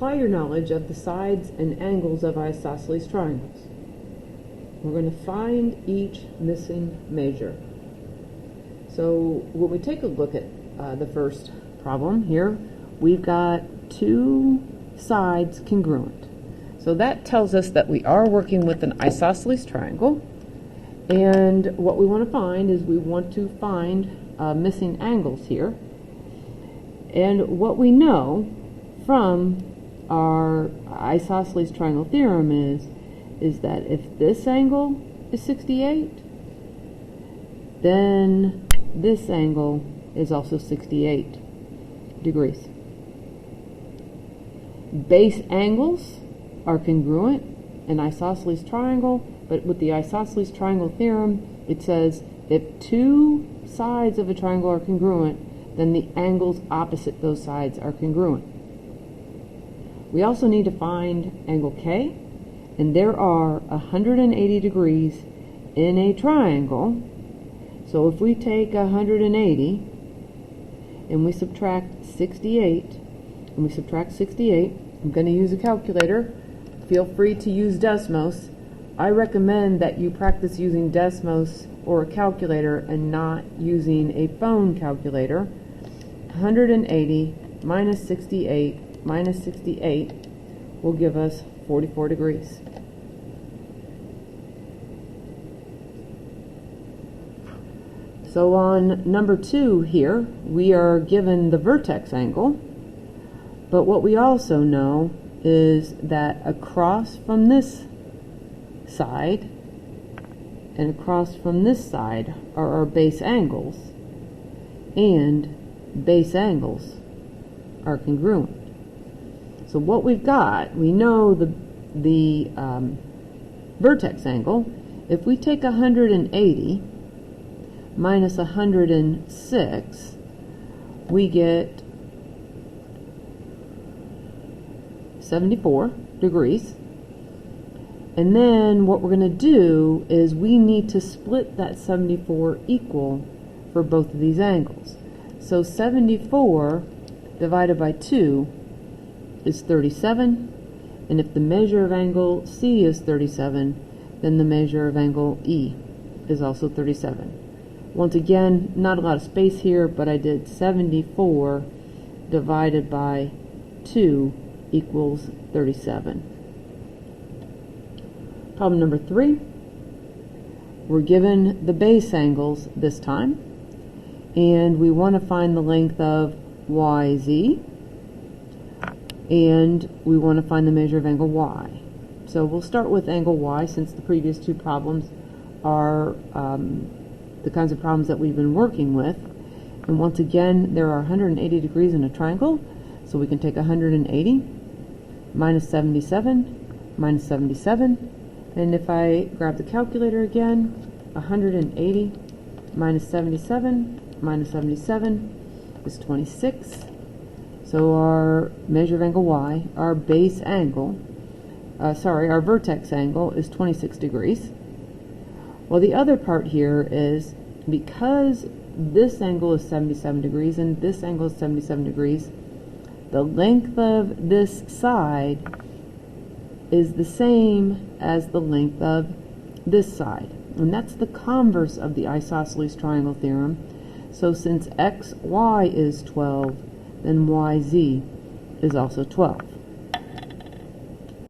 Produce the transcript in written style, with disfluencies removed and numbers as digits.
apply your knowledge of the sides and angles of isosceles triangles. We're going to find each missing measure. So when we take a look at the first problem here, we've got two sides congruent. So that tells us that we are working with an isosceles triangle, and what we want to find is we want to find missing angles here. And what we know from our isosceles triangle theorem is that if this angle is 68, then this angle is also 68 degrees. Base angles are congruent in isosceles triangle, but with the isosceles triangle theorem, it says if two sides of a triangle are congruent, then the angles opposite those sides are congruent. We also need to find angle K, and there are 180 degrees in a triangle. So if we take 180 and we subtract 68, I'm going to use a calculator. Feel free to use Desmos. I recommend that you practice using Desmos or a calculator and not using a phone calculator. 180 minus 68 will give us 44 degrees. So on number 2 here, we are given the vertex angle, but what we also know is that across from this side and across from this side are our base angles, and base angles are congruent. So what we've got, we know the vertex angle. If we take 180 minus 106, we get 74 degrees. And then what we're going to do is we need to split that 74 equal for both of these angles. So 74 divided by 2 is 37, and if the measure of angle C is 37, then the measure of angle E is also 37. Once again, not a lot of space here, but I did 74 divided by 2 equals 37. Problem number 3. We're given the base angles this time, and we want to find the length of YZ, and we want to find the measure of angle Y. So we'll start with angle Y, since the previous two problems are the kinds of problems that we've been working with. And once again, there are 180 degrees in a triangle, so we can take 180 minus 77 minus 77, and if I grab the calculator again, 180 minus 77 minus 77 is 26. So our measure of angle Y, our base angle, our vertex angle is 26 degrees. Well, the other part here is, because this angle is 77 degrees and this angle is 77 degrees, the length of this side is the same as the length of this side. And that's the converse of the isosceles triangle theorem. So since XY is 12, then YZ is also 12.